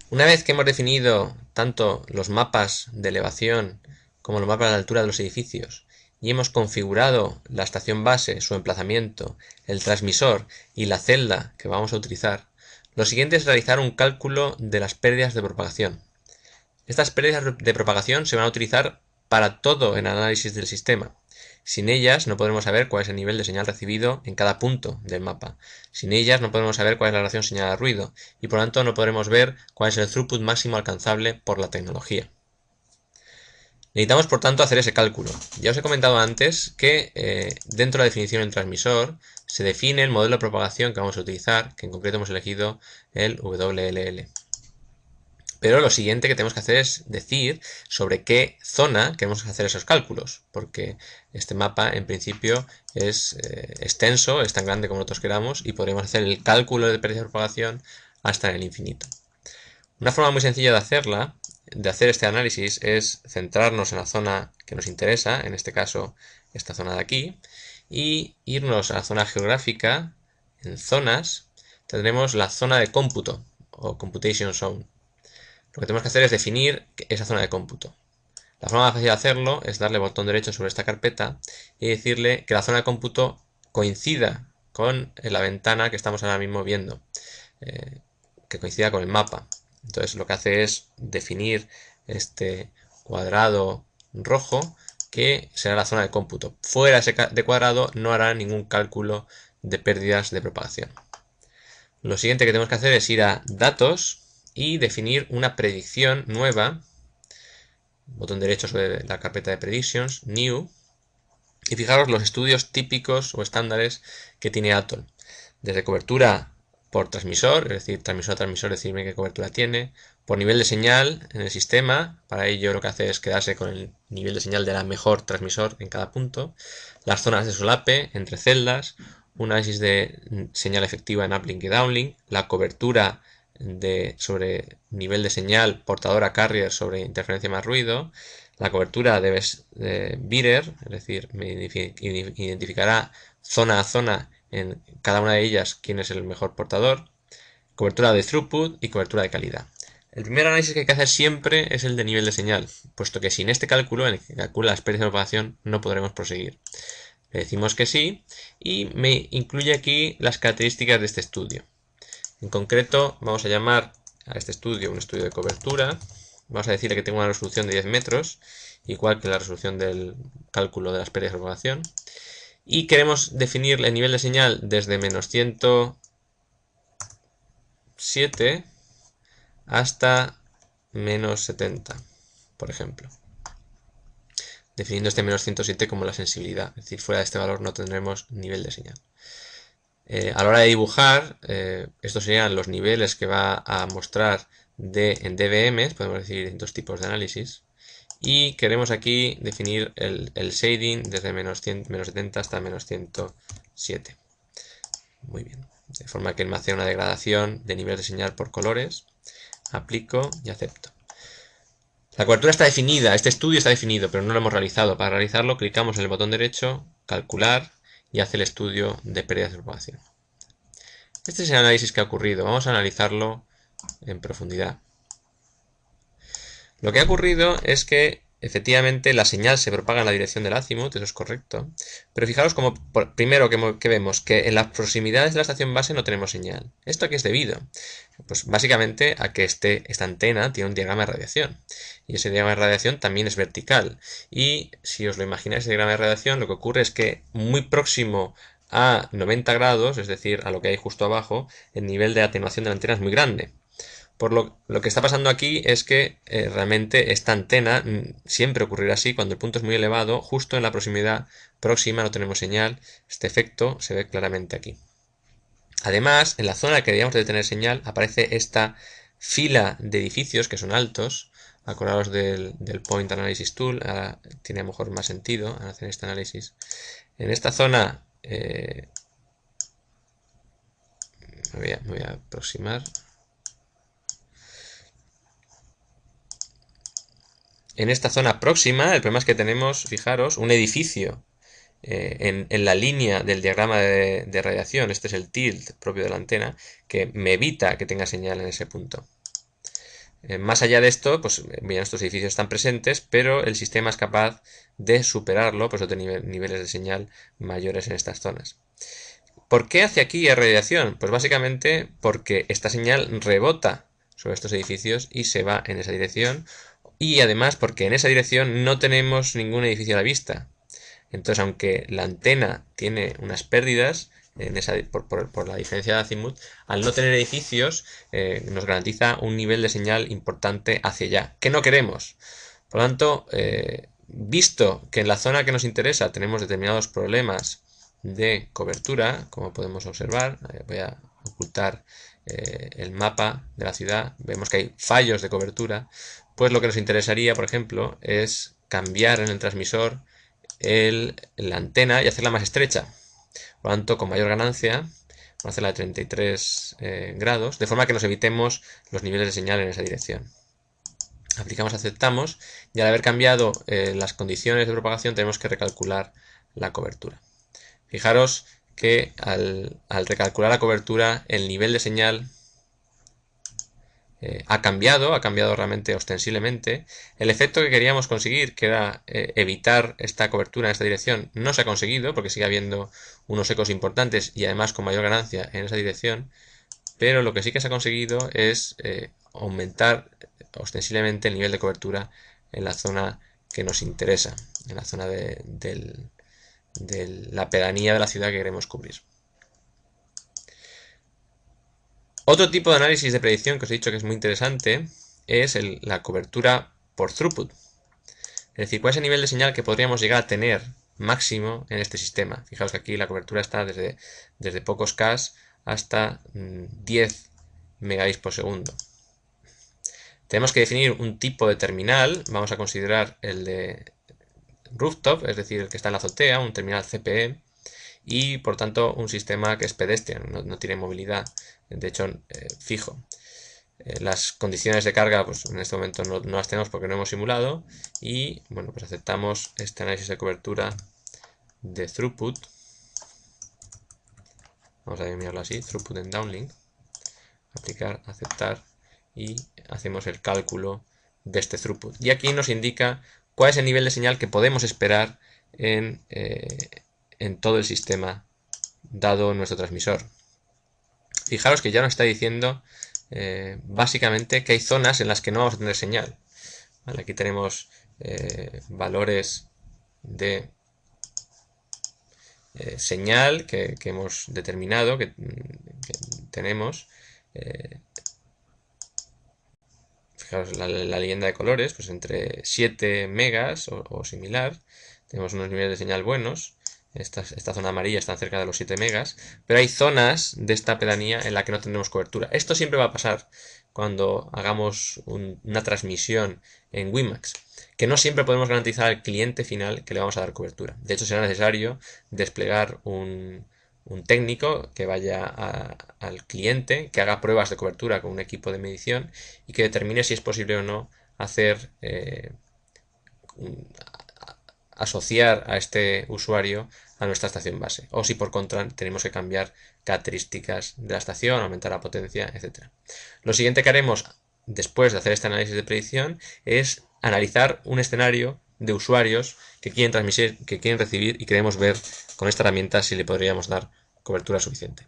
Una vez que hemos definido tanto los mapas de elevación como los mapas de altura de los edificios y hemos configurado la estación base, su emplazamiento, el transmisor y la celda que vamos a utilizar, lo siguiente es realizar un cálculo de las pérdidas de propagación. Estas pérdidas de propagación se van a utilizar para todo el análisis del sistema. Sin ellas no podremos saber cuál es el nivel de señal recibido en cada punto del mapa. Sin ellas no podremos saber cuál es la relación señal-ruido y por lo tanto no podremos ver cuál es el throughput máximo alcanzable por la tecnología. Necesitamos por tanto hacer ese cálculo. Ya os he comentado antes que dentro de la definición del transmisor se define el modelo de propagación que vamos a utilizar, que en concreto hemos elegido el WLL. Pero lo siguiente que tenemos que hacer es decir sobre qué zona queremos hacer esos cálculos, porque este mapa en principio es extenso, es tan grande como nosotros queramos y podremos hacer el cálculo de pérdida de propagación hasta en el infinito. Una forma muy sencilla de hacer este análisis, es centrarnos en la zona que nos interesa, en este caso esta zona de aquí, y irnos a la zona geográfica, en zonas, tendremos la zona de cómputo o computation zone. Lo que tenemos que hacer es definir esa zona de cómputo. La forma más fácil de hacerlo es darle botón derecho sobre esta carpeta y decirle que la zona de cómputo coincida con la ventana que estamos ahora mismo viendo, que coincida con el mapa. Entonces lo que hace es definir este cuadrado rojo que será la zona de cómputo. Fuera de cuadrado no hará ningún cálculo de pérdidas de propagación. Lo siguiente que tenemos que hacer es ir a datos y definir una predicción nueva, botón derecho sobre la carpeta de predictions, new, y fijaros los estudios típicos o estándares que tiene Atoll, desde cobertura por transmisor, es decir, transmisor a transmisor, decirme qué cobertura tiene, por nivel de señal en el sistema, para ello lo que hace es quedarse con el nivel de señal de la mejor transmisor en cada punto, las zonas de solape entre celdas, un análisis de señal efectiva en uplink y downlink, la cobertura sobre nivel de señal portadora carrier sobre interferencia más ruido, la cobertura de Bearer, es decir, me identificará zona a zona en cada una de ellas quién es el mejor portador, cobertura de throughput y cobertura de calidad. El primer análisis que hay que hacer siempre es el de nivel de señal, puesto que sin este cálculo, en el que calcula las pérdidas de propagación, no podremos proseguir. Le decimos que sí y me incluye aquí las características de este estudio. En concreto, vamos a llamar a este estudio un estudio de cobertura. Vamos a decirle que tengo una resolución de 10 metros, igual que la resolución del cálculo de las pérdidas de propagación. Y queremos definir el nivel de señal desde menos 107 hasta menos 70, por ejemplo. Definiendo este menos 107 como la sensibilidad, es decir, fuera de este valor no tendremos nivel de señal. A la hora de dibujar, estos serían los niveles que va a mostrar en dBm, podemos decir distintos tipos de análisis. Y queremos aquí definir el shading desde menos 70 hasta menos 107. Muy bien. De forma que él me hace una degradación de nivel de señal por colores. Aplico y acepto. La cobertura está definida, este estudio está definido, pero no lo hemos realizado. Para realizarlo, clicamos en el botón derecho, calcular, y hace el estudio de pérdidas de propagación. Este es el análisis que ha ocurrido. Vamos a analizarlo en profundidad. Lo que ha ocurrido es que efectivamente la señal se propaga en la dirección del azimut, eso es correcto. Pero fijaros como primero que vemos que en las proximidades de la estación base no tenemos señal. ¿Esto a qué es debido? Pues básicamente a que esta antena tiene un diagrama de radiación. Y ese diagrama de radiación también es vertical. Y si os lo imagináis, ese diagrama de radiación, lo que ocurre es que muy próximo a 90 grados, es decir, a lo que hay justo abajo, el nivel de atenuación de la antena es muy grande. Por lo que está pasando aquí es que realmente esta antena siempre ocurrirá así cuando el punto es muy elevado, justo en la proximidad próxima no tenemos señal. Este efecto se ve claramente aquí. Además, en la zona que debíamos de tener señal aparece esta fila de edificios que son altos. Acordaos del Point Analysis Tool, ahora tiene a lo mejor más sentido hacer este análisis. En esta zona me voy a aproximar. En esta zona próxima, el problema es que tenemos, fijaros, un edificio en la línea del diagrama de radiación, este es el tilt propio de la antena, que me evita que tenga señal en ese punto. Más allá de esto, pues bien, estos edificios están presentes, pero el sistema es capaz de superarlo, pues otros niveles de señal mayores en estas zonas. ¿Por qué hacia aquí hay radiación? Pues básicamente porque esta señal rebota sobre estos edificios y se va en esa dirección, y además porque en esa dirección no tenemos ningún edificio a la vista. Entonces, aunque la antena tiene unas pérdidas por la diferencia de azimut, al no tener edificios nos garantiza un nivel de señal importante hacia allá, que no queremos. Por lo tanto, visto que en la zona que nos interesa tenemos determinados problemas de cobertura, como podemos observar, voy a ocultar el mapa de la ciudad, vemos que hay fallos de cobertura, pues lo que nos interesaría, por ejemplo, es cambiar en el transmisor la antena y hacerla más estrecha. Por lo tanto, con mayor ganancia, vamos a hacerla de 33 grados, de forma que nos evitemos los niveles de señal en esa dirección. Aplicamos aceptamos y al haber cambiado las condiciones de propagación tenemos que recalcular la cobertura. Fijaros que al recalcular la cobertura el nivel de señal ha cambiado realmente ostensiblemente. El efecto que queríamos conseguir, que era evitar esta cobertura en esta dirección, no se ha conseguido porque sigue habiendo unos ecos importantes y además con mayor ganancia en esa dirección, pero lo que sí que se ha conseguido es aumentar ostensiblemente el nivel de cobertura en la zona que nos interesa, en la zona de la pedanía de la ciudad que queremos cubrir. Otro tipo de análisis de predicción que os he dicho que es muy interesante es la cobertura por throughput. Es decir, cuál es el nivel de señal que podríamos llegar a tener máximo en este sistema. Fijaos que aquí la cobertura está desde pocos K hasta 10 megabits por segundo. Tenemos que definir un tipo de terminal. Vamos a considerar el de rooftop, es decir, el que está en la azotea, un terminal CPE. Y por tanto un sistema que es pedestrian, no tiene movilidad, de hecho fijo. Las condiciones de carga pues en este momento no las tenemos porque no hemos simulado y bueno, pues aceptamos este análisis de cobertura de throughput. Vamos a mirarlo así, throughput en downlink, aplicar, aceptar y hacemos el cálculo de este throughput. Y aquí nos indica cuál es el nivel de señal que podemos esperar en todo el sistema dado nuestro transmisor. Fijaros que ya nos está diciendo básicamente que hay zonas en las que no vamos a tener señal. Vale, aquí tenemos valores de señal que hemos determinado, que tenemos. Fijaros la leyenda de colores, pues entre 7 megas o similar. Tenemos unos niveles de señal buenos. Esta zona amarilla está cerca de los 7 megas, pero hay zonas de esta pedanía en la que no tendremos cobertura. Esto siempre va a pasar cuando hagamos una transmisión en WiMAX, que no siempre podemos garantizar al cliente final que le vamos a dar cobertura. De hecho, será necesario desplegar un técnico que vaya al cliente, que haga pruebas de cobertura con un equipo de medición y que determine si es posible o no hacer asociar a este usuario a nuestra estación base, o si por contra tenemos que cambiar características de la estación, aumentar la potencia, etc. Lo siguiente que haremos después de hacer este análisis de predicción es analizar un escenario de usuarios que quieren transmitir, que quieren recibir y queremos ver con esta herramienta si le podríamos dar cobertura suficiente.